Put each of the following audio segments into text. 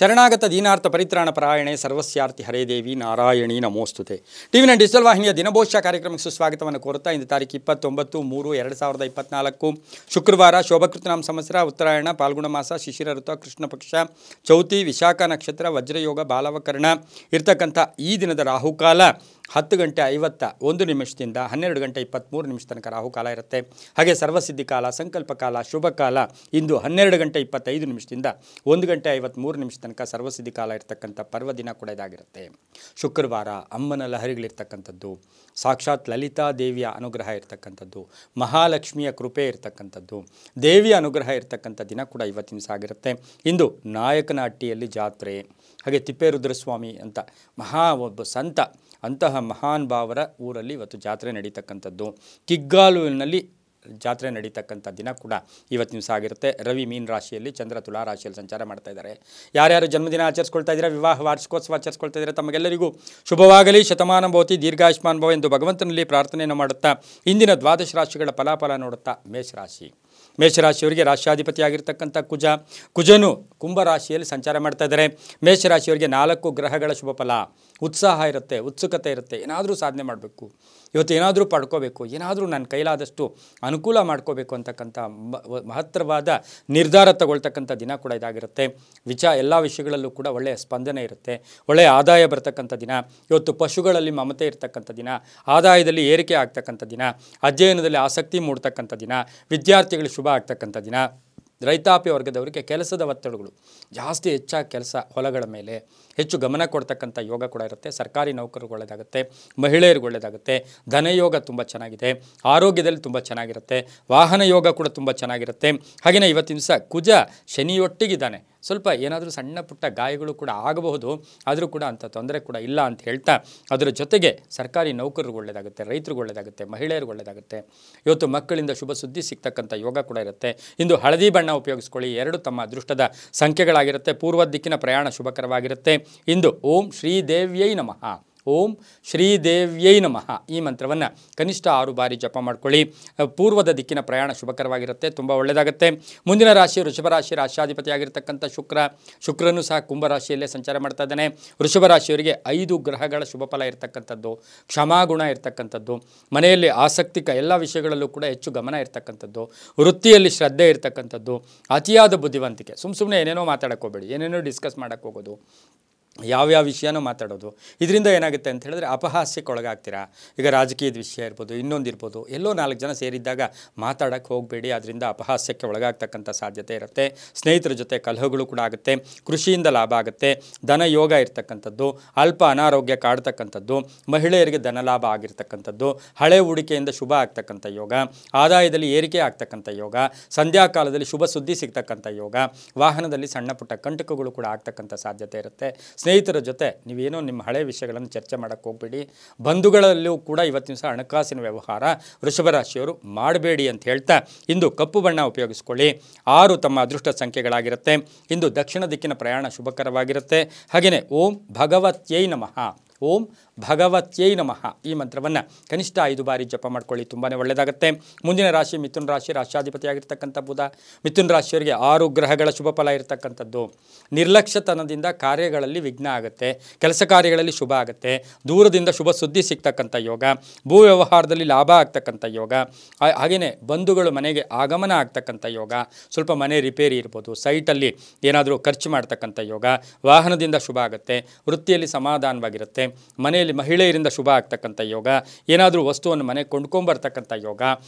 ಶರಣಾಗತ ದೀನಾರ್ಥ ಪರಿತ್ರಾಣ ಪರಾಯಣೆ ಸರ್ವಸ್ಯಾರ್ಥಿ ಹರೇ ದೇವಿ Narayani ನಮೋಸ್ತುತೆ. ಟಿವಿನ digital ವಾಹಿನಿಯ ದಿನಭೋಷ್ಯ ಕಾರ್ಯಕ್ರಮಕ್ಕೆ ಸುಸ್ವಾಗತವನ್ನು ಕೋರುತ್ತಾ ಇಂದು ತಾರೀಕು 29/3/2024 ಶುಕ್ರವಾರ ಶೋಭಕೃತನಾಮ ಸಂವತ್ಸರ ಉತ್ತರಾಯಣ ಫಾಲ್ಗುಣ ಮಾಸ ಶಿಶಿರ ಋತು ಕೃಷ್ಣ ಪಕ್ಷ ಚೌತಿ ವಿಶಾಖ ನಕ್ಷತ್ರ ವಜ್ರಯೋಗ ಬಾಲವಕರ್ಣ ಇರ್ತಕ್ಕಂಥ ಈ ದಿನದ ರಾಹುಕಾಲ 10:51 12:23 ತನಕ ರಾಹುಕಾಲ ಇರುತ್ತೆ. ಹಾಗೆ ಸರ್ವಸಿದ್ಧಿ ಕಾಲ, ಸಂಕಲ್ಪ ಕಾಲ, ಶುಭ ಕಾಲ ಇಂದು 12:25 1:53 ತನಕ ಸರ್ವಸಿದ್ಧಿ ಕಾಲ ಇರತಕ್ಕಂಥ ಪರ್ವದಿನ ಕೂಡ ಇದಾಗಿರುತ್ತೆ. ಶುಕ್ರವಾರ ಅಮ್ಮನ ಲಹರಿಗಳಿರ್ತಕ್ಕಂಥದ್ದು, ಸಾಕ್ಷಾತ್ ಲಲಿತಾ ದೇವಿಯ ಅನುಗ್ರಹ ಇರತಕ್ಕಂಥದ್ದು, ಮಹಾಲಕ್ಷ್ಮಿಯ ಕೃಪೆ ಇರತಕ್ಕಂಥದ್ದು, ದೇವಿಯ ಅನುಗ್ರಹ ಇರತಕ್ಕಂಥ ದಿನ ಕೂಡ ಇವತ್ತಿನ ದಿವಸ ಆಗಿರುತ್ತೆ. ಇಂದು ನಾಯಕನಹಟ್ಟಿಯಲ್ಲಿ ಜಾತ್ರೆ, ಹಾಗೆ ತಿಪ್ಪೇರುದ್ರಸ್ವಾಮಿ ಅಂತ ಒಬ್ಬ ಸಂತ, ಅಂತಹ ಮಹಾನ್ ಭಾವರ ಊರಲ್ಲಿ ಇವತ್ತು ಜಾತ್ರೆ ನಡೀತಕ್ಕಂಥದ್ದು. ಕಿಗ್ಗಾಲುವಿನಲ್ಲಿ ಜಾತ್ರೆ ನಡೀತಕ್ಕಂಥ ದಿನ ಕೂಡ ಇವತ್ತಿನ ದಿವಸ ಆಗಿರುತ್ತೆ. ರವಿ ಮೀನ ರಾಶಿಯಲ್ಲಿ, ಚಂದ್ರ ತುಲಾ ರಾಶಿಯಲ್ಲಿ ಸಂಚಾರ ಮಾಡ್ತಾ ಇದ್ದಾರೆ. ಯಾರ್ಯಾರು ಜನ್ಮದಿನ ಆಚರಿಸ್ಕೊಳ್ತಾ ಇದ್ದೀರಾ, ವಿವಾಹ ವಾರ್ಷಿಕೋತ್ಸವ ಆಚರಿಸ್ಕೊಳ್ತಾ ಇದ್ದಾರೆ, ತಮಗೆಲ್ಲರಿಗೂ ಶುಭವಾಗಲಿ, ಶತಮಾನ ಭವತಿ, ದೀರ್ಘಾಯುಷ್ಮಾನ್ ಭವ ಎಂದು ಭಗವಂತನಲ್ಲಿ ಪ್ರಾರ್ಥನೆಯನ್ನು ಮಾಡುತ್ತಾ ಇಂದಿನ ದ್ವಾದಶ ರಾಶಿಗಳ ಫಲಾಫಲ ನೋಡುತ್ತಾ ಮೇಷರಾಶಿಯವರಿಗೆ ರಾಶ್ಯಾಧಿಪತಿಯಾಗಿರ್ತಕ್ಕಂಥ ಕುಜನು ಕುಂಭರಾಶಿಯಲ್ಲಿ ಸಂಚಾರ ಮಾಡ್ತಾ ಇದ್ದಾರೆ. ಮೇಷರಾಶಿಯವರಿಗೆ 4 ಗ್ರಹಗಳ ಶುಭ ಫಲ. ಉತ್ಸಾಹ ಇರುತ್ತೆ, ಉತ್ಸುಕತೆ ಇರುತ್ತೆ, ಏನಾದರೂ ಸಾಧನೆ ಮಾಡಬೇಕು, ಇವತ್ತು ಏನಾದರೂ ಪಡ್ಕೋಬೇಕು, ಏನಾದರೂ ನನ್ನ ಕೈಲಾದಷ್ಟು ಅನುಕೂಲ ಮಾಡ್ಕೋಬೇಕು ಅಂತಕ್ಕಂಥ ಮಹತ್ತರವಾದ ನಿರ್ಧಾರ ತಗೊಳ್ತಕ್ಕಂಥ ದಿನ ಕೂಡ ಇದಾಗಿರುತ್ತೆ. ಎಲ್ಲ ವಿಷಯಗಳಲ್ಲೂ ಕೂಡ ಒಳ್ಳೆಯ ಸ್ಪಂದನೆ ಇರುತ್ತೆ, ಒಳ್ಳೆಯ ಆದಾಯ ಬರ್ತಕ್ಕಂಥ ದಿನ. ಇವತ್ತು ಪಶುಗಳಲ್ಲಿ ಮಮತೆ ಇರ್ತಕ್ಕಂಥ ದಿನ, ಆದಾಯದಲ್ಲಿ ಏರಿಕೆ ಆಗ್ತಕ್ಕಂಥ ದಿನ, ಅಧ್ಯಯನದಲ್ಲಿ ಆಸಕ್ತಿ ಮೂಡ್ತಕ್ಕಂಥ ದಿನ, ವಿದ್ಯಾರ್ಥಿಗಳಿಗೆ ಶುಭ ಆಗ್ತಕ್ಕಂಥ ದಿನ. ರೈತಾಪಿ ವರ್ಗದವರಿಗೆ ಕೆಲಸದ ಒತ್ತಡಗಳು ಜಾಸ್ತಿ, ಹೆಚ್ಚಾಗಿ ಕೆಲಸ, ಹೊಲಗಳ ಮೇಲೆ ಹೆಚ್ಚು ಗಮನ ಕೊಡ್ತಕ್ಕಂಥ ಯೋಗ ಕೂಡ ಇರುತ್ತೆ. ಸರ್ಕಾರಿ ನೌಕರರಿಗೆ ಒಳ್ಳೆಯದಾಗುತ್ತೆ, ಮಹಿಳೆಯರಿಗೆ ಒಳ್ಳೆಯದಾಗುತ್ತೆ. ಧನಯೋಗ ತುಂಬ ಚೆನ್ನಾಗಿದೆ, ಆರೋಗ್ಯದಲ್ಲಿ ತುಂಬ ಚೆನ್ನಾಗಿರುತ್ತೆ, ವಾಹನ ಯೋಗ ಕೂಡ ತುಂಬ ಚೆನ್ನಾಗಿರುತ್ತೆ. ಹಾಗೆಯೇ ಇವತ್ತಿನ ದಿವಸ ಕುಜ ಶನಿಯೊಟ್ಟಿಗಿದ್ದಾನೆ. ಸ್ವಲ್ಪ ಏನಾದರೂ ಸಣ್ಣ ಪುಟ್ಟ ಗಾಯಗಳು ಕೂಡ ಆಗಬಹುದು, ಆದರೂ ಕೂಡ ಅಂಥ ತೊಂದರೆ ಕೂಡ ಇಲ್ಲ ಅಂತ ಹೇಳ್ತಾ, ಅದರ ಜೊತೆಗೆ ಸರ್ಕಾರಿ ನೌಕರರಿಗೆ ಒಳ್ಳೆಯದಾಗುತ್ತೆ, ರೈತರಿಗೆ ಒಳ್ಳೆಯದಾಗುತ್ತೆ, ಮಹಿಳೆಯರಿಗೆ ಒಳ್ಳೆಯದಾಗುತ್ತೆ. ಇವತ್ತು ಮಕ್ಕಳಿಂದ ಶುಭ ಸುದ್ದಿ ಸಿಗ್ತಕ್ಕಂಥ ಯೋಗ ಕೂಡ ಇರುತ್ತೆ. ಇಂದು ಹಳದಿ ಬಣ್ಣ ಉಪಯೋಗಿಸ್ಕೊಳ್ಳಿ, 2 ತಮ್ಮ ಅದೃಷ್ಟದ ಸಂಖ್ಯೆಗಳಾಗಿರುತ್ತೆ. ಪೂರ್ವ ದಿಕ್ಕಿನ ಪ್ರಯಾಣ ಶುಭಕರವಾಗಿರುತ್ತೆ. ಇಂದು ಓಂ ಶ್ರೀದೇವ್ಯೈ ನಮಃ, ಓಂ ಶ್ರೀದೇವ್ಯೈ ನಮಃ ಈ ಮಂತ್ರವನ್ನು ಕನಿಷ್ಠ 6 ಬಾರಿ ಜಪ ಮಾಡ್ಕೊಳ್ಳಿ. ಪೂರ್ವದ ದಿಕ್ಕಿನ ಪ್ರಯಾಣ ಶುಭಕರವಾಗಿರುತ್ತೆ, ತುಂಬ ಒಳ್ಳೆಯದಾಗುತ್ತೆ. ಮುಂದಿನ ರಾಶಿ ವೃಷಭ ರಾಶಿ, ರಾಶ್ಯಾಧಿಪತಿಯಾಗಿರ್ತಕ್ಕಂಥ ಶುಕ್ರನು ಸಹ ಕುಂಭರಾಶಿಯಲ್ಲೇ ಸಂಚಾರ ಮಾಡ್ತಾ ಇದ್ದಾನೆ. ವೃಷಭ ರಾಶಿಯವರಿಗೆ 5 ಗ್ರಹಗಳ ಶುಭ ಫಲ ಇರತಕ್ಕಂಥದ್ದು, ಕ್ಷಮಾಗುಣ ಇರತಕ್ಕಂಥದ್ದು, ಮನೆಯಲ್ಲಿ ಆಸಕ್ತಿಕ ಎಲ್ಲ ವಿಷಯಗಳಲ್ಲೂ ಕೂಡ ಹೆಚ್ಚು ಗಮನ ಇರತಕ್ಕಂಥದ್ದು, ವೃತ್ತಿಯಲ್ಲಿ ಶ್ರದ್ಧೆ ಇರತಕ್ಕಂಥದ್ದು, ಅತಿಯಾದ ಬುದ್ಧಿವಂತಿಕೆ. ಸುಮ್ಮನೆ ಏನೇನೋ ಮಾತಾಡಕ್ಕೆ ಹೋಗಬೇಡಿ, ಏನೇನೋ ಡಿಸ್ಕಸ್ ಮಾಡೋಕ್ಕೆ ಹೋಗೋದು, ಯಾವ್ಯಾವ ವಿಷಯನೂ ಮಾತಾಡೋದು, ಇದರಿಂದ ಏನಾಗುತ್ತೆ ಅಂತ ಹೇಳಿದ್ರೆ ಅಪಹಾಸ್ಯಕ್ಕೆ ಒಳಗಾಗ್ತೀರಾ. ಈಗ ರಾಜಕೀಯದ ವಿಷಯ ಇರ್ಬೋದು, ಇನ್ನೊಂದಿರ್ಬೋದು, ಎಲ್ಲೋ 4 ಜನ ಸೇರಿದ್ದಾಗ ಮಾತಾಡೋಕ್ಕೆ ಹೋಗಬೇಡಿ, ಅದರಿಂದ ಅಪಹಾಸ್ಯಕ್ಕೆ ಒಳಗಾಗ್ತಕ್ಕಂಥ ಸಾಧ್ಯತೆ ಇರುತ್ತೆ. ಸ್ನೇಹಿತರ ಜೊತೆ ಕಲಹಗಳು ಕೂಡ ಆಗುತ್ತೆ. ಕೃಷಿಯಿಂದ ಲಾಭ ಆಗುತ್ತೆ, ಧನ ಯೋಗ ಇರ್ತಕ್ಕಂಥದ್ದು, ಅಲ್ಪ ಅನಾರೋಗ್ಯ ಕಾಡ್ತಕ್ಕಂಥದ್ದು, ಮಹಿಳೆಯರಿಗೆ ಧನ ಲಾಭ ಆಗಿರ್ತಕ್ಕಂಥದ್ದು, ಹಳೆ ಹೂಡಿಕೆಯಿಂದ ಶುಭ ಆಗ್ತಕ್ಕಂಥ ಯೋಗ, ಆದಾಯದಲ್ಲಿ ಏರಿಕೆ ಆಗ್ತಕ್ಕಂಥ ಯೋಗ, ಸಂಧ್ಯಾಕಾಲದಲ್ಲಿ ಶುಭ ಸುದ್ದಿ ಸಿಗ್ತಕ್ಕಂಥ ಯೋಗ, ವಾಹನದಲ್ಲಿ ಸಣ್ಣ ಪುಟ್ಟ ಕಂಟಕಗಳು ಕೂಡ ಆಗ್ತಕ್ಕಂಥ ಸಾಧ್ಯತೆ ಇರುತ್ತೆ. ಸ್ನೇಹಿತರ ಜೊತೆ ನೀವೇನೋ ನಿಮ್ಮ ಹಳೆ ವಿಷಯಗಳನ್ನು ಚರ್ಚೆ ಮಾಡೋಕ್ಕೆ ಹೋಗಬೇಡಿ. ಬಂಧುಗಳಲ್ಲೂ ಕೂಡ ಇವತ್ತಿನ ದಿವಸ ಹಣಕಾಸಿನ ವ್ಯವಹಾರ ವೃಷಭ ರಾಶಿಯವರು ಮಾಡಬೇಡಿ ಅಂತ ಹೇಳ್ತಾ ಇಂದು ಕಪ್ಪು ಬಣ್ಣ ಉಪಯೋಗಿಸ್ಕೊಳ್ಳಿ. 6 ತಮ್ಮ ಅದೃಷ್ಟ ಸಂಖ್ಯೆಗಳಾಗಿರುತ್ತೆ. ಇಂದು ದಕ್ಷಿಣ ದಿಕ್ಕಿನ ಪ್ರಯಾಣ ಶುಭಕರವಾಗಿರುತ್ತೆ. ಹಾಗೆಯೇ ಓಂ ಭಗವತ್ಯೈ ನಮಃ, ಓಂ ಭಗವತ್ಯೈ ನಮಃ ಈ ಮಂತ್ರವನ್ನು ಕನಿಷ್ಠ 5 ಬಾರಿ ಜಪ ಮಾಡ್ಕೊಳ್ಳಿ, ತುಂಬಾ ಒಳ್ಳೆಯದಾಗುತ್ತೆ. ಮುಂದಿನ ರಾಶಿ ಮಿಥುನ ರಾಶಿ, ರಾಶ್ಯಾಧಿಪತಿಯಾಗಿರ್ತಕ್ಕಂಥ ಬುಧ. ಮಿಥುನ ರಾಶಿಯವರಿಗೆ 6 ಗ್ರಹಗಳ ಶುಭ ಫಲ ಇರತಕ್ಕಂಥದ್ದು. ನಿರ್ಲಕ್ಷ್ಯತನದಿಂದ ಕಾರ್ಯಗಳಲ್ಲಿ ವಿಘ್ನ ಆಗುತ್ತೆ, ಕೆಲಸ ಕಾರ್ಯಗಳಲ್ಲಿ ಶುಭ ಆಗುತ್ತೆ, ದೂರದಿಂದ ಶುಭ ಸುದ್ದಿ ಸಿಗ್ತಕ್ಕಂಥ ಯೋಗ, ಭೂ ವ್ಯವಹಾರದಲ್ಲಿ ಲಾಭ ಆಗ್ತಕ್ಕಂಥ ಯೋಗ, ಹಾಗೆಯೇ ಬಂಧುಗಳು ಮನೆಗೆ ಆಗಮನ ಆಗ್ತಕ್ಕಂಥ ಯೋಗ, ಸ್ವಲ್ಪ ಮನೆ ರಿಪೇರಿ ಇರ್ಬೋದು, ಸೈಟಲ್ಲಿ ಏನಾದರೂ ಖರ್ಚು ಮಾಡ್ತಕ್ಕಂಥ ಯೋಗ, ವಾಹನದಿಂದ ಶುಭ ಆಗುತ್ತೆ, ವೃತ್ತಿಯಲ್ಲಿ ಸಮಾಧಾನವಾಗಿರುತ್ತೆ, ಮನೆಯಲ್ಲಿ ಮಹಿಳೆಯರಿಂದ ಶುಭ ಆಗ್ತಕ್ಕಂಥ ಯೋಗ, ಏನಾದರೂ ವಸ್ತುವನ್ನು ಮನೆಗೆ ಕೊಂಡ್ಕೊಂಬರ್ತಕ್ಕಂಥ ಯೋಗ,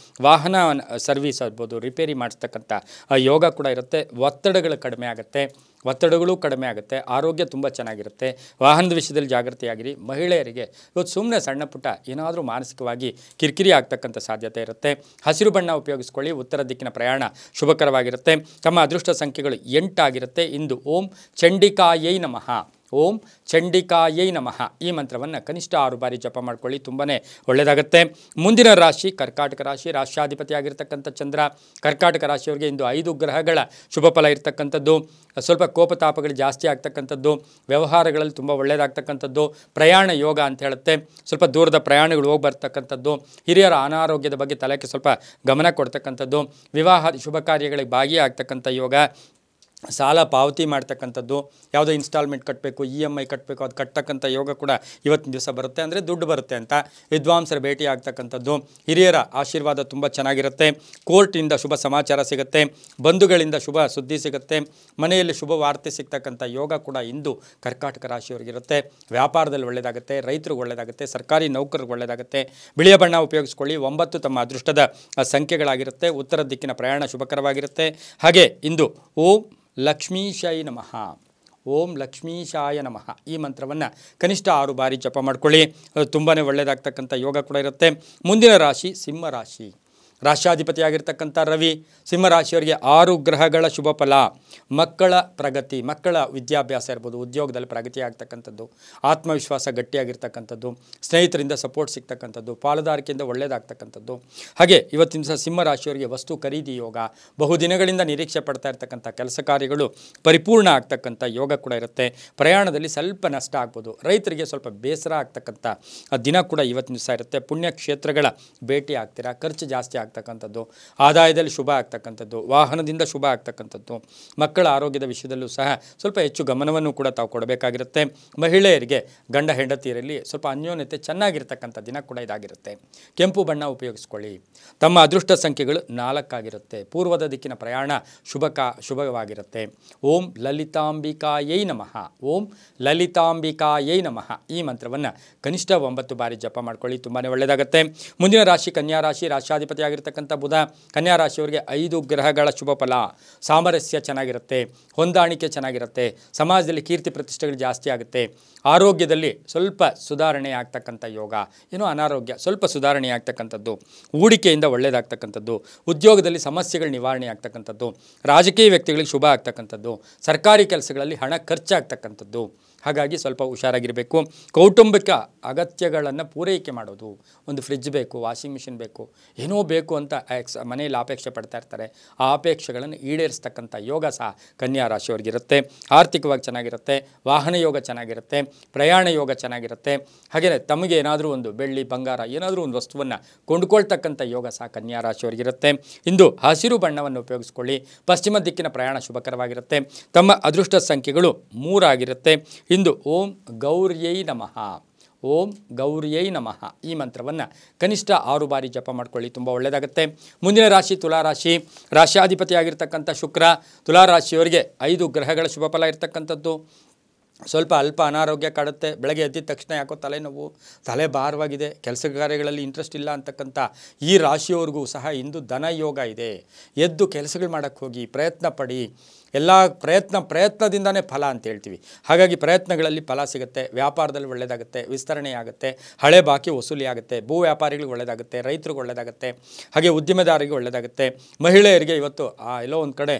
ವಾಹನ ಸರ್ವಿಸ್ ಆಗ್ಬೋದು, ರಿಪೇರಿ ಮಾಡಿಸ್ತಕ್ಕಂಥ ಯೋಗ ಕೂಡ ಇರುತ್ತೆ. ಒತ್ತಡಗಳು ಕಡಿಮೆ ಆಗುತ್ತೆ, ಆರೋಗ್ಯ ತುಂಬ ಚೆನ್ನಾಗಿರುತ್ತೆ. ವಾಹನದ ವಿಷಯದಲ್ಲಿ ಜಾಗೃತಿಯಾಗಿರಿ. ಮಹಿಳೆಯರಿಗೆ ಇವತ್ತು ಸುಮ್ಮನೆ ಸಣ್ಣ ಪುಟ್ಟ ಏನಾದರೂ ಮಾನಸಿಕವಾಗಿ ಕಿರಿಕಿರಿ ಆಗ್ತಕ್ಕಂಥ ಸಾಧ್ಯತೆ ಇರುತ್ತೆ. ಹಸಿರು ಬಣ್ಣ ಉಪಯೋಗಿಸ್ಕೊಳ್ಳಿ. ಉತ್ತರ ದಿಕ್ಕಿನ ಪ್ರಯಾಣ ಶುಭಕರವಾಗಿರುತ್ತೆ. ತಮ್ಮ ಅದೃಷ್ಟ ಸಂಖ್ಯೆಗಳು 8 ಆಗಿರುತ್ತೆ. ಇಂದು ಓಂ ಚಂಡಿಕಾಯೈ ನಮಃ, ಓಂ ಚಂಡಿಕಾಯೈ ನಮಃ ಈ ಮಂತ್ರವನ್ನು ಕನಿಷ್ಠ 6 ಬಾರಿ ಜಪ ಮಾಡ್ಕೊಳ್ಳಿ, ತುಂಬಾ ಒಳ್ಳೆಯದಾಗುತ್ತೆ. ಮುಂದಿನ ರಾಶಿ ಕರ್ಕಾಟಕ ರಾಶಿ, ರಾಶ್ಯಾಧಿಪತಿಯಾಗಿರ್ತಕ್ಕಂಥ ಚಂದ್ರ. ಕರ್ಕಾಟಕ ರಾಶಿಯವರಿಗೆ ಇಂದು 5 ಗ್ರಹಗಳ ಶುಭ ಫಲ ಇರತಕ್ಕಂಥದ್ದು. ಸ್ವಲ್ಪ ಕೋಪತಾಪಗಳು ಜಾಸ್ತಿ ಆಗ್ತಕ್ಕಂಥದ್ದು, ವ್ಯವಹಾರಗಳಲ್ಲಿ ತುಂಬ ಒಳ್ಳೆಯದಾಗ್ತಕ್ಕಂಥದ್ದು, ಪ್ರಯಾಣ ಯೋಗ ಅಂತ ಹೇಳುತ್ತೆ. ಸ್ವಲ್ಪ ದೂರದ ಪ್ರಯಾಣಗಳು ಹೋಗಿ ಬರ್ತಕ್ಕಂಥದ್ದು, ಹಿರಿಯರ ಅನಾರೋಗ್ಯದ ಬಗ್ಗೆ ತಲೆಗೆ ಸ್ವಲ್ಪ ಗಮನ ಕೊಡ್ತಕ್ಕಂಥದ್ದು, ವಿವಾಹ ಶುಭ ಕಾರ್ಯಗಳಿಗೆ ಭಾಗಿಯಾಗ್ತಕ್ಕಂಥ ಯೋಗ, ಸಾಲ ಪಾವತಿ ಮಾಡ್ತಕ್ಕಂಥದ್ದು, ಯಾವುದೋ ಇನ್ಸ್ಟಾಲ್ಮೆಂಟ್ ಕಟ್ಟಬೇಕು, EMI ಕಟ್ಟಬೇಕು, ಅದು ಕಟ್ಟತಕ್ಕಂಥ ಯೋಗ ಕೂಡ ಇವತ್ತಿನ ದಿವಸ ಬರುತ್ತೆ. ಅಂದರೆ ದುಡ್ಡು ಬರುತ್ತೆ ಅಂತ. ವಿದ್ವಾಂಸರ ಭೇಟಿ ಆಗ್ತಕ್ಕಂಥದ್ದು, ಹಿರಿಯರ ಆಶೀರ್ವಾದ ತುಂಬ ಚೆನ್ನಾಗಿರುತ್ತೆ. ಕೋರ್ಟಿಂದ ಶುಭ ಸಮಾಚಾರ ಸಿಗುತ್ತೆ, ಬಂಧುಗಳಿಂದ ಶುಭ ಸುದ್ದಿ ಸಿಗುತ್ತೆ, ಮನೆಯಲ್ಲಿ ಶುಭ ವಾರ್ತೆ ಸಿಗ್ತಕ್ಕಂಥ ಯೋಗ ಕೂಡ ಇಂದು ಕರ್ಕಾಟಕ ರಾಶಿಯವರಿಗಿರುತ್ತೆ. ವ್ಯಾಪಾರದಲ್ಲಿ ಒಳ್ಳೆಯದಾಗುತ್ತೆ, ರೈತರಿಗೆ ಒಳ್ಳೆಯದಾಗುತ್ತೆ, ಸರ್ಕಾರಿ ನೌಕರರಿಗೆ ಒಳ್ಳೆಯದಾಗುತ್ತೆ. ಬಿಳಿಯ ಬಣ್ಣ ಉಪಯೋಗಿಸ್ಕೊಳ್ಳಿ. 9 ತಮ್ಮ ಅದೃಷ್ಟದ ಸಂಖ್ಯೆಗಳಾಗಿರುತ್ತೆ. ಉತ್ತರ ದಿಕ್ಕಿನ ಪ್ರಯಾಣ ಶುಭಕರವಾಗಿರುತ್ತೆ. ಹಾಗೆ ಇಂದು ಓಂ ಲಕ್ಷ್ಮೀಶಾಯ ನಮಃ, ಓಂ ಲಕ್ಷ್ಮೀಶಾಯ ನಮಃ ಈ ಮಂತ್ರವನ್ನು ಕನಿಷ್ಠ 6 ಬಾರಿ ಜಪ ಮಾಡ್ಕೊಳ್ಳಿ. ತುಂಬಾ ಒಳ್ಳೆಯದಾಗ್ತಕ್ಕಂಥ ಯೋಗ ಕೂಡ ಇರುತ್ತೆ. ಮುಂದಿನ ರಾಶಿ ಸಿಂಹ ರಾಶಿ. ರಾಷ್ಟ್ರಾಧಿಪತಿಯಾಗಿರ್ತಕ್ಕಂಥ ರವಿ ಸಿಂಹರಾಶಿಯವರಿಗೆ 6 ಗ್ರಹಗಳ ಶುಭ ಫಲ. ಮಕ್ಕಳ ಪ್ರಗತಿ, ಮಕ್ಕಳ ವಿದ್ಯಾಭ್ಯಾಸ ಇರ್ಬೋದು, ಉದ್ಯೋಗದಲ್ಲಿ ಪ್ರಗತಿ ಆಗ್ತಕ್ಕಂಥದ್ದು, ಆತ್ಮವಿಶ್ವಾಸ ಗಟ್ಟಿಯಾಗಿರ್ತಕ್ಕಂಥದ್ದು, ಸ್ನೇಹಿತರಿಂದ ಸಪೋರ್ಟ್ ಸಿಗ್ತಕ್ಕಂಥದ್ದು, ಪಾಲುದಾರಿಕೆಯಿಂದ ಒಳ್ಳೆಯದಾಗ್ತಕ್ಕಂಥದ್ದು. ಹಾಗೆ ಇವತ್ತಿನ ದಿವಸ ಸಿಂಹರಾಶಿಯವರಿಗೆ ವಸ್ತು ಖರೀದಿ ಯೋಗ, ಬಹುದಿನಗಳಿಂದ ನಿರೀಕ್ಷೆ ಪಡ್ತಾ ಇರ್ತಕ್ಕಂಥ ಕೆಲಸ ಕಾರ್ಯಗಳು ಪರಿಪೂರ್ಣ ಆಗ್ತಕ್ಕಂಥ ಯೋಗ ಕೂಡ ಇರುತ್ತೆ. ಪ್ರಯಾಣದಲ್ಲಿ ಸ್ವಲ್ಪ ನಷ್ಟ ಆಗ್ಬೋದು, ರೈತರಿಗೆ ಸ್ವಲ್ಪ ಬೇಸರ ಆಗ್ತಕ್ಕಂಥ ದಿನ ಕೂಡ ಇವತ್ತಿನ ದಿವಸ ಇರುತ್ತೆ. ಪುಣ್ಯಕ್ಷೇತ್ರಗಳ ಭೇಟಿ ಆಗ್ತೀರಾ, ಖರ್ಚು ಜಾಸ್ತಿ ಆಗ್ತಕ್ಕಂಥದ್ದು, ಆದಾಯದಲ್ಲಿ ಶುಭ ಆಗ್ತಕ್ಕಂಥದ್ದು, ವಾಹನದಿಂದ ಶುಭ ಆಗ್ತಕ್ಕಂಥದ್ದು, ಮಕ್ಕಳ ಆರೋಗ್ಯದ ವಿಷಯದಲ್ಲೂ ಸಹ ಸ್ವಲ್ಪ ಹೆಚ್ಚು ಗಮನವನ್ನು ಕೂಡ ತಾವು ಕೊಡಬೇಕಾಗಿರುತ್ತೆ. ಮಹಿಳೆಯರಿಗೆ ಗಂಡ ಹೆಂಡತಿಯರಲ್ಲಿ ಸ್ವಲ್ಪ ಅನ್ಯೋನ್ಯತೆ ಚೆನ್ನಾಗಿರ್ತಕ್ಕಂಥ ದಿನ ಕೂಡ ಇದಾಗಿರುತ್ತೆ. ಕೆಂಪು ಬಣ್ಣ ಉಪಯೋಗಿಸ್ಕೊಳ್ಳಿ. ತಮ್ಮ ಅದೃಷ್ಟ ಸಂಖ್ಯೆಗಳು 4 ಆಗಿರುತ್ತೆ. ಪೂರ್ವದ ದಿಕ್ಕಿನ ಪ್ರಯಾಣ ಶುಭವಾಗಿರುತ್ತೆ. ಓಂ ಲಲಿತಾಂಬಿಕಾಯೈ ನಮಃ, ಓಂ ಲಲಿತಾಂಬಿಕಾಯೈ ನಮಃ ಈ ಮಂತ್ರವನ್ನು ಕನಿಷ್ಠ 9 ಬಾರಿ ಜಪ ಮಾಡ್ಕೊಳ್ಳಿ. ತುಂಬಾ ಒಳ್ಳೆಯದಾಗುತ್ತೆ. ಮುಂದಿನ ರಾಶಿ ಕನ್ಯಾ ರಾಶಿ. ರಾಷ್ಟ್ರಾಧಿಪತಿ ಆಗಿರ್ತಕ್ಕಂಥ ಬುಧ ಕನ್ಯಾ ರಾಶಿಯವರಿಗೆ 5 ಗ್ರಹಗಳ ಶುಭ ಫಲ. ಸಾಮರಸ್ಯ ಚೆನ್ನಾಗಿರುತ್ತೆ, ಹೊಂದಾಣಿಕೆ ಚೆನ್ನಾಗಿರುತ್ತೆ, ಸಮಾಜದಲ್ಲಿ ಕೀರ್ತಿ ಪ್ರತಿಷ್ಠೆಗಳು ಜಾಸ್ತಿ ಆಗುತ್ತೆ. ಆರೋಗ್ಯದಲ್ಲಿ ಸ್ವಲ್ಪ ಸುಧಾರಣೆ ಆಗ್ತಕ್ಕಂಥ ಯೋಗ, ಏನೋ ಅನಾರೋಗ್ಯ ಸ್ವಲ್ಪ ಸುಧಾರಣೆ ಆಗ್ತಕ್ಕಂಥದ್ದು, ಹೂಡಿಕೆಯಿಂದ ಒಳ್ಳೆಯದಾಗ್ತಕ್ಕಂಥದ್ದು, ಉದ್ಯೋಗದಲ್ಲಿ ಸಮಸ್ಯೆಗಳು ನಿವಾರಣೆ ಆಗ್ತಕ್ಕಂಥದ್ದು, ರಾಜಕೀಯ ವ್ಯಕ್ತಿಗಳಿಗೆ ಶುಭ ಆಗ್ತಕ್ಕಂಥದ್ದು, ಸರ್ಕಾರಿ ಕೆಲಸಗಳಲ್ಲಿ ಹಣ ಖರ್ಚಾಗ್ತಕ್ಕಂಥದ್ದು. ಹಾಗಾಗಿ ಸ್ವಲ್ಪ ಹುಷಾರಾಗಿರಬೇಕು. ಕೌಟುಂಬಿಕ ಅಗತ್ಯಗಳನ್ನು ಪೂರೈಕೆ ಮಾಡೋದು, ಒಂದು ಫ್ರಿಡ್ಜ್ ಬೇಕು, ವಾಷಿಂಗ್ ಮಿಷಿನ್ ಬೇಕು, ಏನೋ ಬೇಕು ಅಂತ ಮನೆಯಲ್ಲಿ ಅಪೇಕ್ಷೆ ಪಡ್ತಾ ಇರ್ತಾರೆ. ಆ ಅಪೇಕ್ಷೆಗಳನ್ನು ಈಡೇರಿಸ್ತಕ್ಕಂಥ ಯೋಗ ಸಹ ಕನ್ಯಾ ರಾಶಿಯವರಿಗಿರುತ್ತೆ. ಆರ್ಥಿಕವಾಗಿ ಚೆನ್ನಾಗಿರುತ್ತೆ, ವಾಹನ ಯೋಗ ಚೆನ್ನಾಗಿರುತ್ತೆ, ಪ್ರಯಾಣ ಯೋಗ ಚೆನ್ನಾಗಿರುತ್ತೆ. ಹಾಗೆಯೇ ತಮಗೆ ಏನಾದರೂ ಒಂದು ಬೆಳ್ಳಿ ಬಂಗಾರ ಏನಾದರೂ ಒಂದು ವಸ್ತುವನ್ನು ಕೊಂಡುಕೊಳ್ತಕ್ಕಂಥ ಯೋಗ ಸಹ ಕನ್ಯಾ ರಾಶಿಯವರಿಗಿರುತ್ತೆ. ಇಂದು ಹಸಿರು ಬಣ್ಣವನ್ನು ಉಪಯೋಗಿಸ್ಕೊಳ್ಳಿ. ಪಶ್ಚಿಮ ದಿಕ್ಕಿನ ಪ್ರಯಾಣ ಶುಭಕರವಾಗಿರುತ್ತೆ. ತಮ್ಮ ಅದೃಷ್ಟ ಸಂಖ್ಯೆಗಳು 3 ಆಗಿರುತ್ತೆ. ಇಂದು ಓಂ ಗೌರ್ಯೈ ನಮಃ, ಓಂ ಗೌರ್ಯೈ ನಮಃ ಈ ಮಂತ್ರವನ್ನು ಕನಿಷ್ಠ 6 ಬಾರಿ ಜಪ ಮಾಡ್ಕೊಳ್ಳಿ. ತುಂಬ ಒಳ್ಳೆಯದಾಗುತ್ತೆ. ಮುಂದಿನ ರಾಶಿ ತುಲಾರಾಶಿ. ರಾಶ್ಯಾಧಿಪತಿಯಾಗಿರ್ತಕ್ಕಂಥ ಶುಕ್ರ ತುಲಾರಾಶಿಯವರಿಗೆ 5 ಗ್ರಹಗಳ ಶುಭ ಫಲ ಇರತಕ್ಕಂಥದ್ದು. ಸ್ವಲ್ಪ ಅಲ್ಪ ಅನಾರೋಗ್ಯ ಕಾಡುತ್ತೆ. ಬೆಳಗ್ಗೆ ಎದ್ದಿದ ತಕ್ಷಣ ಯಾಕೋ ತಲೆನೋವು, ತಲೆ ಭಾರವಾಗಿದೆ, ಕೆಲಸ ಕಾರ್ಯಗಳಲ್ಲಿ ಇಂಟ್ರೆಸ್ಟ್ ಇಲ್ಲ ಅಂತಕ್ಕಂಥ ಈ ರಾಶಿಯವರೆಗೂ ಸಹ ಇಂದು ಧನ ಯೋಗ ಇದೆ. ಎದ್ದು ಕೆಲಸಗಳು ಮಾಡೋಕ್ಕೆ ಹೋಗಿ ಪ್ರಯತ್ನ ಪಡಿ. ಎಲ್ಲ ಪ್ರಯತ್ನದಿಂದನೇ ಫಲ ಅಂತ ಹೇಳ್ತೀವಿ. ಹಾಗಾಗಿ ಪ್ರಯತ್ನಗಳಲ್ಲಿ ಫಲ ಸಿಗುತ್ತೆ. ವ್ಯಾಪಾರದಲ್ಲಿ ಒಳ್ಳೆಯದಾಗುತ್ತೆ, ವಿಸ್ತರಣೆ ಆಗುತ್ತೆ, ಹಳೆ ಬಾಕಿ ವಸೂಲಿ ಆಗುತ್ತೆ, ಭೂ ವ್ಯಾಪಾರಿಗಳಿಗೆ ಒಳ್ಳೆಯದಾಗುತ್ತೆ, ರೈತರಿಗೆ ಒಳ್ಳೆಯದಾಗುತ್ತೆ, ಹಾಗೆ ಉದ್ಯಮೆದಾರರಿಗೆ ಒಳ್ಳೆಯದಾಗುತ್ತೆ. ಮಹಿಳೆಯರಿಗೆ ಇವತ್ತು ಎಲ್ಲೋ ಒಂದು ಕಡೆ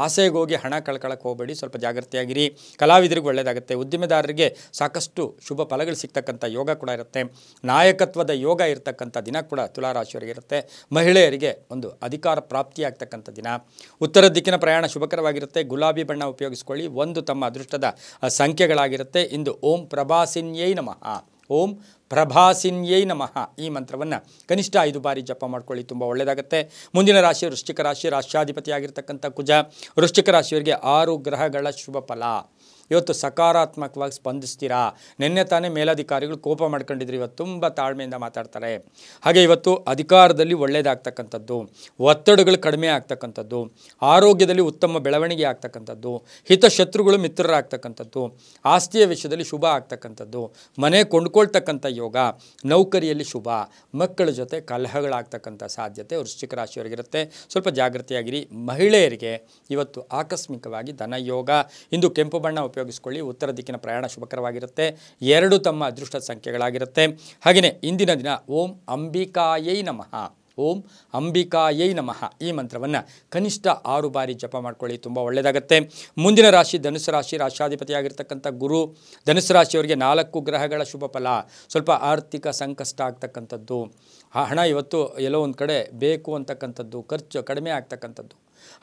ಆಸೆಗೆ ಹೋಗಿ ಹಣ ಕಳ್ಕೊಳ್ಳೋಕೆ ಹೋಗಬೇಡಿ, ಸ್ವಲ್ಪ ಜಾಗೃತಿಯಾಗಿರಿ. ಕಲಾವಿದರಿಗೆ ಒಳ್ಳೆಯದಾಗುತ್ತೆ, ಉದ್ಯಮೆದಾರರಿಗೆ ಸಾಕಷ್ಟು ಶುಭ ಫಲಗಳು ಸಿಗ್ತಕ್ಕಂಥ ಯೋಗ ಕೂಡ ಇರುತ್ತೆ. ನಾಯಕತ್ವದ ಯೋಗ ಇರತಕ್ಕಂಥ ದಿನ ಕೂಡ ತುಲಾರಾಶಿಯವರಿಗೆ ಇರುತ್ತೆ. ಮಹಿಳೆಯರಿಗೆ ಒಂದು ಅಧಿಕಾರ ಪ್ರಾಪ್ತಿಯಾಗ್ತಕ್ಕಂಥ ದಿನ. ಉತ್ತರ ದಿಕ್ಕಿನ ಪ್ರಯಾಣ ಶುಭಕರವಾಗಿರುತ್ತೆ. ಗುಲಾಬಿ ಬಣ್ಣ ಉಪಯೋಗಿಸ್ಕೊಳ್ಳಿ. 1 ತಮ್ಮ ಅದೃಷ್ಟದ ಸಂಖ್ಯೆಗಳಾಗಿರುತ್ತೆ. ಇಂದು ಓಂ ಪ್ರಭಾಸಿನ್ಯೈ ನಮಃ, ಓಂ ಪ್ರಭಾಸಿನ್ಯೈ ನಮಃ ಈ ಮಂತ್ರವನ್ನು ಕನಿಷ್ಠ 5 ಬಾರಿ ಜಪ ಮಾಡ್ಕೊಳ್ಳಿ. ತುಂಬ ಒಳ್ಳೆಯದಾಗುತ್ತೆ. ಮುಂದಿನ ರಾಶಿ ವೃಶ್ಚಿಕ ರಾಶಿ. ರಾಷ್ಟ್ರಾಧಿಪತಿಯಾಗಿರ್ತಕ್ಕಂಥ ಕುಜ. ವೃಶ್ಚಿಕ ರಾಶಿಯವರಿಗೆ 6 ಗ್ರಹಗಳ ಶುಭ ಫಲ. ಇವತ್ತು ಸಕಾರಾತ್ಮಕವಾಗಿ ಸ್ಪಂದಿಸ್ತೀರಾ. ನಿನ್ನೆ ತಾನೇ ಮೇಲಧಿಕಾರಿಗಳು ಕೋಪ ಮಾಡ್ಕೊಂಡಿದ್ರು, ಇವತ್ತು ತುಂಬ ತಾಳ್ಮೆಯಿಂದ ಮಾತಾಡ್ತಾರೆ. ಹಾಗೆ ಇವತ್ತು ಅಧಿಕಾರದಲ್ಲಿ ಒಳ್ಳೆಯದಾಗ್ತಕ್ಕಂಥದ್ದು, ಒತ್ತಡಗಳು ಕಡಿಮೆ ಆಗ್ತಕ್ಕಂಥದ್ದು, ಆರೋಗ್ಯದಲ್ಲಿ ಉತ್ತಮ ಬೆಳವಣಿಗೆ ಆಗ್ತಕ್ಕಂಥದ್ದು, ಹಿತಶತ್ರುಗಳು ಮಿತ್ರರಾಗ್ತಕ್ಕಂಥದ್ದು, ಆಸ್ತಿಯ ವಿಷಯದಲ್ಲಿ ಶುಭ ಆಗ್ತಕ್ಕಂಥದ್ದು, ಮನೆ ಕೊಂಡ್ಕೊಳ್ತಕ್ಕಂಥ ಯೋಗ, ನೌಕರಿಯಲ್ಲಿ ಶುಭ, ಮಕ್ಕಳ ಜೊತೆ ಕಲಹಗಳಾಗ್ತಕ್ಕಂಥ ಸಾಧ್ಯತೆ ವೃಶ್ಚಿಕ ರಾಶಿಯವರಿಗಿರುತ್ತೆ. ಸ್ವಲ್ಪ ಜಾಗೃತಿಯಾಗಿರಿ. ಮಹಿಳೆಯರಿಗೆ ಇವತ್ತು ಆಕಸ್ಮಿಕವಾಗಿ ಧನಯೋಗ. ಇಂದು ಕೆಂಪು ಬಣ್ಣ ಉಪಯೋಗಿಸ್ಕೊಳ್ಳಿ. ಉತ್ತರ ದಿಕ್ಕಿನ ಪ್ರಯಾಣ ಶುಭಕರವಾಗಿರುತ್ತೆ. 2 ತಮ್ಮ ಅದೃಷ್ಟ ಸಂಖ್ಯೆಗಳಾಗಿರುತ್ತೆ. ಹಾಗೆಯೇ ಇಂದಿನ ದಿನ ಓಂ ಅಂಬಿಕಾಯೈ ನಮಃ, ಓಂ ಅಂಬಿಕಾಯೈ ನಮಃ ಈ ಮಂತ್ರವನ್ನು ಕನಿಷ್ಠ 6 ಬಾರಿ ಜಪ ಮಾಡ್ಕೊಳ್ಳಿ. ತುಂಬ ಒಳ್ಳೆಯದಾಗುತ್ತೆ. ಮುಂದಿನ ರಾಶಿ ಧನುಸು ರಾಶಿ. ರಾಷ್ಟ್ರಾಧಿಪತಿಯಾಗಿರ್ತಕ್ಕಂಥ ಗುರು. ಧನುಸು ರಾಶಿಯವರಿಗೆ 4 ಗ್ರಹಗಳ ಶುಭ ಫಲ. ಸ್ವಲ್ಪ ಆರ್ಥಿಕ ಸಂಕಷ್ಟ ಆಗ್ತಕ್ಕಂಥದ್ದು, ಹಣ ಇವತ್ತು ಎಲ್ಲೋ ಒಂದು ಕಡೆ ಬೇಕು ಅಂತಕ್ಕಂಥದ್ದು, ಖರ್ಚು ಕಡಿಮೆ ಆಗ್ತಕ್ಕಂಥದ್ದು,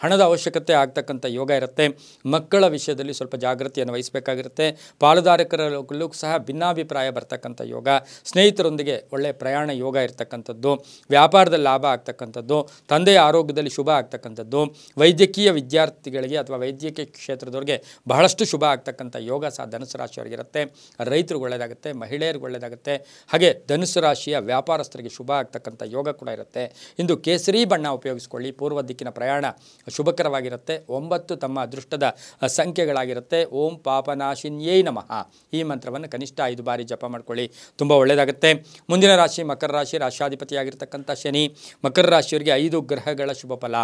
ಹಣದ ಅವಶ್ಯಕತೆ ಆಗ್ತಕ್ಕಂಥ ಯೋಗ ಇರುತ್ತೆ. ಮಕ್ಕಳ ವಿಷಯದಲ್ಲಿ ಸ್ವಲ್ಪ ಜಾಗೃತಿಯನ್ನು ವಹಿಸಬೇಕಾಗಿರುತ್ತೆ. ಪಾಲುದಾರಕರಲ್ಲೂ ಸಹ ಭಿನ್ನಾಭಿಪ್ರಾಯ ಬರ್ತಕ್ಕಂಥ ಯೋಗ, ಸ್ನೇಹಿತರೊಂದಿಗೆ ಒಳ್ಳೆಯ ಪ್ರಯಾಣ ಯೋಗ ಇರ್ತಕ್ಕಂಥದ್ದು, ವ್ಯಾಪಾರದಲ್ಲಿ ಲಾಭ ಆಗ್ತಕ್ಕಂಥದ್ದು, ತಂದೆಯ ಆರೋಗ್ಯದಲ್ಲಿ ಶುಭ ಆಗ್ತಕ್ಕಂಥದ್ದು, ವೈದ್ಯಕೀಯ ವಿದ್ಯಾರ್ಥಿಗಳಿಗೆ ಅಥವಾ ವೈದ್ಯಕೀಯ ಕ್ಷೇತ್ರದವ್ರಿಗೆ ಬಹಳಷ್ಟು ಶುಭ ಆಗ್ತಕ್ಕಂಥ ಯೋಗ ಸಹ ಧನುಸು ರಾಶಿಯವರಿಗಿರುತ್ತೆ. ರೈತರಿಗೆ ಒಳ್ಳೆಯದಾಗುತ್ತೆ, ಮಹಿಳೆಯರಿಗೆ ಒಳ್ಳೆಯದಾಗುತ್ತೆ. ಹಾಗೆ ಧನುಸು ರಾಶಿಯ ವ್ಯಾಪಾರಸ್ಥರಿಗೆ ಶುಭ ಆಗ್ತಕ್ಕಂಥ ಯೋಗ ಕೂಡ ಇರುತ್ತೆ. ಇಂದು ಕೇಸರಿ ಬಣ್ಣ ಉಪಯೋಗಿಸ್ಕೊಳ್ಳಿ. ಪೂರ್ವ ದಿಕ್ಕಿನ ಪ್ರಯಾಣ ಶುಭಕರವಾಗಿರುತ್ತೆ. 9 ತಮ್ಮ ಅದೃಷ್ಟದ ಸಂಖ್ಯೆಗಳಾಗಿರುತ್ತೆ. ಓಂ ಪಾಪನಾಶಿನ್ಯೈ ನಮಃ ಈ ಮಂತ್ರವನ್ನು ಕನಿಷ್ಠ 5 ಬಾರಿ ಜಪ ಮಾಡ್ಕೊಳ್ಳಿ, ತುಂಬ ಒಳ್ಳೆಯದಾಗುತ್ತೆ. ಮುಂದಿನ ರಾಶಿ ಮಕರ ರಾಶಿ. ರಾಶಾಧಿಪತಿಯಾಗಿರ್ತಕ್ಕಂಥ ಶನಿ. ಮಕರ ರಾಶಿಯವರಿಗೆ 5 ಗ್ರಹಗಳ ಶುಭ ಫಲ.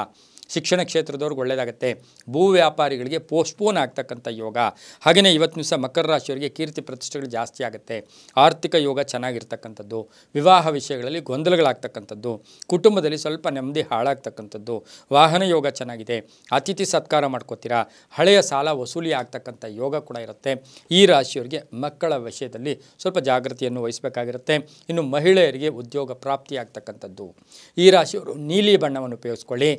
ಶಿಕ್ಷಣ ಕ್ಷೇತ್ರದವ್ರಿಗೆ ಒಳ್ಳೆಯದಾಗುತ್ತೆ. ಭೂ ವ್ಯಾಪಾರಿಗಳಿಗೆ ಪೋಸ್ಟ್ಪೋನ್ ಆಗ್ತಕ್ಕಂಥ ಯೋಗ. ಹಾಗೆಯೇ ಇವತ್ತು ದಿವಸ ಮಕರ ರಾಶಿಯವರಿಗೆ ಕೀರ್ತಿ ಪ್ರತಿಷ್ಠೆಗಳು ಜಾಸ್ತಿ ಆಗುತ್ತೆ. ಆರ್ಥಿಕ ಯೋಗ ಚೆನ್ನಾಗಿರ್ತಕ್ಕಂಥದ್ದು. ವಿವಾಹ ವಿಷಯಗಳಲ್ಲಿ ಗೊಂದಲಗಳಾಗ್ತಕ್ಕಂಥದ್ದು. ಕುಟುಂಬದಲ್ಲಿ ಸ್ವಲ್ಪ ನೆಮ್ಮದಿ ಹಾಳಾಗ್ತಕ್ಕಂಥದ್ದು. ವಾಹನ ಯೋಗ ಚೆನ್ನಾಗಿದೆ. ಅತಿಥಿ ಸತ್ಕಾರ ಮಾಡ್ಕೋತೀರಾ. ಹಳೆಯ ಸಾಲ ವಸೂಲಿ ಆಗ್ತಕ್ಕಂಥ ಯೋಗ ಕೂಡ ಇರುತ್ತೆ. ಈ ರಾಶಿಯವರಿಗೆ ಮಕ್ಕಳ ವಿಷಯದಲ್ಲಿ ಸ್ವಲ್ಪ ಜಾಗೃತಿಯನ್ನು ವಹಿಸಬೇಕಾಗಿರುತ್ತೆ. ಇನ್ನು ಮಹಿಳೆಯರಿಗೆ ಉದ್ಯೋಗ ಪ್ರಾಪ್ತಿಯಾಗ್ತಕ್ಕಂಥದ್ದು. ಈ ರಾಶಿಯವರು ನೀಲಿ ಬಣ್ಣವನ್ನು ಉಪಯೋಗಿಸ್ಕೊಳ್ಳಿ.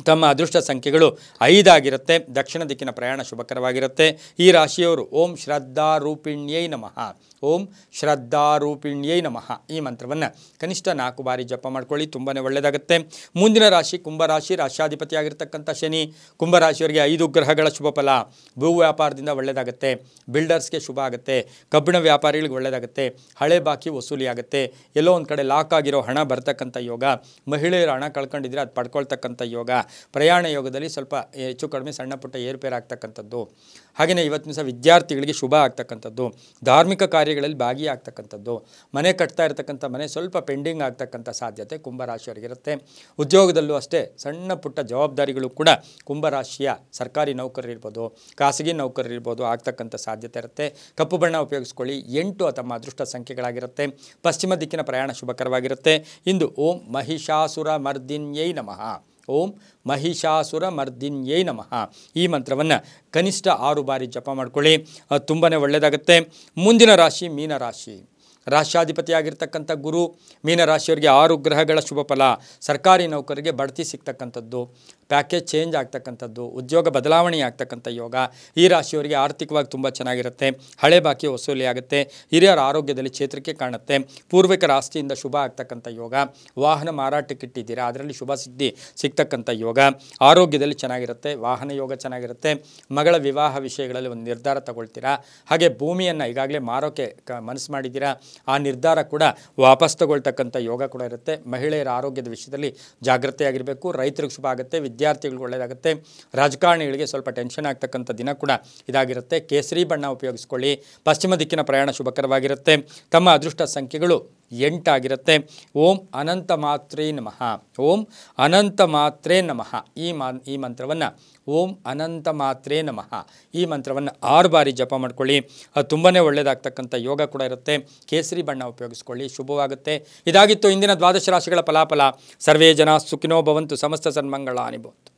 ತಮ್ಮ ಅದೃಷ್ಟ ಸಂಖ್ಯೆಗಳು 5 ಆಗಿರುತ್ತೆ. ದಕ್ಷಿಣ ದಿಕ್ಕಿನ ಪ್ರಯಾಣ ಶುಭಕರವಾಗಿರುತ್ತೆ. ಈ ರಾಶಿಯವರು ಓಂ ಶ್ರದ್ಧಾರೂಪಿಣ್ಯೈ ನಮಃ, ಓಂ ಶ್ರದ್ಧಾರೂಪಿಣ್ಯೈ ನಮಃ ಈ ಮಂತ್ರವನ್ನು ಕನಿಷ್ಠ 4 ಬಾರಿ ಜಪ ಮಾಡ್ಕೊಳ್ಳಿ, ತುಂಬಾ ಒಳ್ಳೆಯದಾಗುತ್ತೆ. ಮುಂದಿನ ರಾಶಿ ಕುಂಭರಾಶಿ. ರಾಶಾಧಿಪತಿಯಾಗಿರ್ತಕ್ಕಂಥ ಶನಿ. ಕುಂಭರಾಶಿಯವರಿಗೆ 5 ಗ್ರಹಗಳ ಶುಭ ಫಲ. ಭೂ ವ್ಯಾಪಾರದಿಂದ ಒಳ್ಳೆಯದಾಗುತ್ತೆ. ಬಿಲ್ಡರ್ಸ್ಗೆ ಶುಭ ಆಗುತ್ತೆ. ಕಬ್ಬಿಣ ವ್ಯಾಪಾರಿಗಳಿಗೆ ಒಳ್ಳೆಯದಾಗುತ್ತೆ. ಹಳೆ ಬಾಕಿ ವಸೂಲಿ ಆಗುತ್ತೆ. ಎಲ್ಲೋ ಒಂದು ಕಡೆ ಲಾಕ್ ಆಗಿರೋ ಹಣ ಬರ್ತಕ್ಕಂಥ ಯೋಗ. ಮಹಿಳೆಯರು ಹಣ ಕಳ್ಕೊಂಡಿದ್ರೆ ಅದು ಪಡ್ಕೊಳ್ತಕ್ಕಂಥ ಯೋಗ. ಪ್ರಯಾಣ ಯೋಗದಲ್ಲಿ ಸ್ವಲ್ಪ ಹೆಚ್ಚು ಕಡಿಮೆ ಸಣ್ಣ ಪುಟ್ಟ ಏರುಪೇರು ಆಗ್ತಕ್ಕಂಥದ್ದು. ಹಾಗೆಯೇ ಇವತ್ತು ದಿವಸ ವಿದ್ಯಾರ್ಥಿಗಳಿಗೆ ಶುಭ ಆಗ್ತಕ್ಕಂಥದ್ದು. ಧಾರ್ಮಿಕ ಕಾರ್ಯಗಳಲ್ಲಿ ಭಾಗಿಯಾಗ್ತಕ್ಕಂಥದ್ದು. ಮನೆ ಕಟ್ತಾ ಇರತಕ್ಕಂಥ ಮನೆ ಸ್ವಲ್ಪ ಪೆಂಡಿಂಗ್ ಆಗ್ತಕ್ಕಂಥ ಸಾಧ್ಯತೆ ಕುಂಭರಾಶಿಯವರಿಗಿರುತ್ತೆ. ಉದ್ಯೋಗದಲ್ಲೂ ಅಷ್ಟೇ ಸಣ್ಣ ಪುಟ್ಟ ಜವಾಬ್ದಾರಿಗಳು ಕೂಡ ಕುಂಭರಾಶಿಯ ಸರ್ಕಾರಿ ನೌಕರರಿರ್ಬೋದು, ಖಾಸಗಿ ನೌಕರರಿರ್ಬೋದು ಆಗ್ತಕ್ಕಂಥ ಸಾಧ್ಯತೆ ಇರುತ್ತೆ. ಕಪ್ಪು ಬಣ್ಣ ಉಪಯೋಗಿಸ್ಕೊಳ್ಳಿ. 8 ತಮ್ಮ ಅದೃಷ್ಟ ಸಂಖ್ಯೆಗಳಾಗಿರುತ್ತೆ. ಪಶ್ಚಿಮ ದಿಕ್ಕಿನ ಪ್ರಯಾಣ ಶುಭಕರವಾಗಿರುತ್ತೆ. ಇಂದು ಓಂ ಮಹಿಷಾಸುರ ಮರ್ದಿನ್ಯೈ ನಮಃ, ಓಂ ಮಹಿಷಾಸುರ ಮರ್ದಿನ್ಯೈ ನಮಃ ಈ ಮಂತ್ರವನ್ನು ಕನಿಷ್ಠ 6 ಬಾರಿ ಜಪ ಮಾಡ್ಕೊಳ್ಳಿ, ತುಂಬಾ ಒಳ್ಳೆಯದಾಗುತ್ತೆ. ಮುಂದಿನ ರಾಶಿ ಮೀನರಾಶಿ. ರಾಷ್ಟ್ರಾಧಿಪತಿಯಾಗಿರ್ತಕ್ಕಂಥ ಗುರು. ಮೀನರಾಶಿಯವರಿಗೆ 6 ಗ್ರಹಗಳ ಶುಭ ಫಲ. ಸರ್ಕಾರಿ ನೌಕರಿಗೆ ಬಡ್ತಿ ಸಿಗ್ತಕ್ಕಂಥದ್ದು, ಪ್ಯಾಕೇಜ್ ಚೇಂಜ್ ಆಗ್ತಕ್ಕಂಥದ್ದು, ಉದ್ಯೋಗ ಬದಲಾವಣೆ ಆಗ್ತಕ್ಕಂಥ ಯೋಗ. ಈ ರಾಶಿಯವರಿಗೆ ಆರ್ಥಿಕವಾಗಿ ತುಂಬ ಚೆನ್ನಾಗಿರುತ್ತೆ. ಹಳೆ ಬಾಕಿ ವಸೂಲಿ ಆಗುತ್ತೆ. ಹಿರಿಯರ ಆರೋಗ್ಯದಲ್ಲಿ ಚೇತರಿಕೆ ಕಾಣುತ್ತೆ. ಪೂರ್ವಿಕರ ಆಸ್ತಿಯಿಂದ ಶುಭ ಆಗ್ತಕ್ಕಂಥ ಯೋಗ. ವಾಹನ ಮಾರಾಟಕ್ಕಿಟ್ಟಿದ್ದೀರಾ, ಅದರಲ್ಲಿ ಶುಭ ಸಿದ್ಧಿ ಸಿಗ್ತಕ್ಕಂಥ ಯೋಗ. ಆರೋಗ್ಯದಲ್ಲಿ ಚೆನ್ನಾಗಿರುತ್ತೆ. ವಾಹನ ಯೋಗ ಚೆನ್ನಾಗಿರುತ್ತೆ. ಮಗಳ ವಿವಾಹ ವಿಷಯಗಳಲ್ಲಿ ಒಂದು ನಿರ್ಧಾರ ತಗೊಳ್ತೀರಾ. ಹಾಗೆ ಭೂಮಿಯನ್ನು ಈಗಾಗಲೇ ಮಾರೋಕ್ಕೆ ಮನಸ್ಸು ಮಾಡಿದ್ದೀರಾ, ಆ ನಿರ್ಧಾರ ಕೂಡ ವಾಪಸ್ ತಗೊಳ್ತಕ್ಕಂಥ ಯೋಗ ಕೂಡ ಇರುತ್ತೆ. ಮಹಿಳೆಯರ ಆರೋಗ್ಯದ ವಿಷಯದಲ್ಲಿ ಜಾಗೃತೆಯಾಗಿರಬೇಕು. ರೈತರಿಗೆ ಶುಭ ಆಗುತ್ತೆ. ವಿದ್ಯಾರ್ಥಿಗಳಿಗೆ ಒಳ್ಳೆಯದಾಗುತ್ತೆ. ರಾಜಕಾರಣಿಗಳಿಗೆ ಸ್ವಲ್ಪ ಟೆನ್ಷನ್ ಆಗ್ತಕ್ಕಂಥ ದಿನ ಕೂಡ ಇದಾಗಿರುತ್ತೆ. ಕೇಸರಿ ಬಣ್ಣ ಉಪಯೋಗಿಸ್ಕೊಳ್ಳಿ. ಪಶ್ಚಿಮ ದಿಕ್ಕಿನ ಪ್ರಯಾಣ ಶುಭಕರವಾಗಿರುತ್ತೆ. ತಮ್ಮ ಅದೃಷ್ಟ ಸಂಖ್ಯೆಗಳು 8 ಆಗಿರುತ್ತೆ. ಓಂ ಅನಂತ ಮಾತ್ರೇ ನಮಃ, ಓಂ ಅನಂತ ಮಾತ್ರೇ ನಮಃ ಈ ಮಂತ್ರವನ್ನು ಓಂ ಅನಂತ ಮಾತ್ರೇ ನಮಃ ಈ ಮಂತ್ರವನ್ನು 6 ಬಾರಿ ಜಪ ಮಾಡ್ಕೊಳ್ಳಿ, ಅದು ತುಂಬಾ ಒಳ್ಳೆಯದಾಗ್ತಕ್ಕಂಥ ಯೋಗ ಕೂಡ ಇರುತ್ತೆ. ಕೇಸರಿ ಬಣ್ಣ ಉಪಯೋಗಿಸ್ಕೊಳ್ಳಿ, ಶುಭವಾಗುತ್ತೆ. ಇದಾಗಿತ್ತು ಇಂದಿನ ದ್ವಾದಶ ರಾಶಿಗಳ ಫಲಾಫಲ. ಸರ್ವೇ ಜನ ಸುಖಿನೋ ಭವಂತು, ಸಮಸ್ತ ಸನ್ಮಂಗಳಾನಿ ಭವಂತು.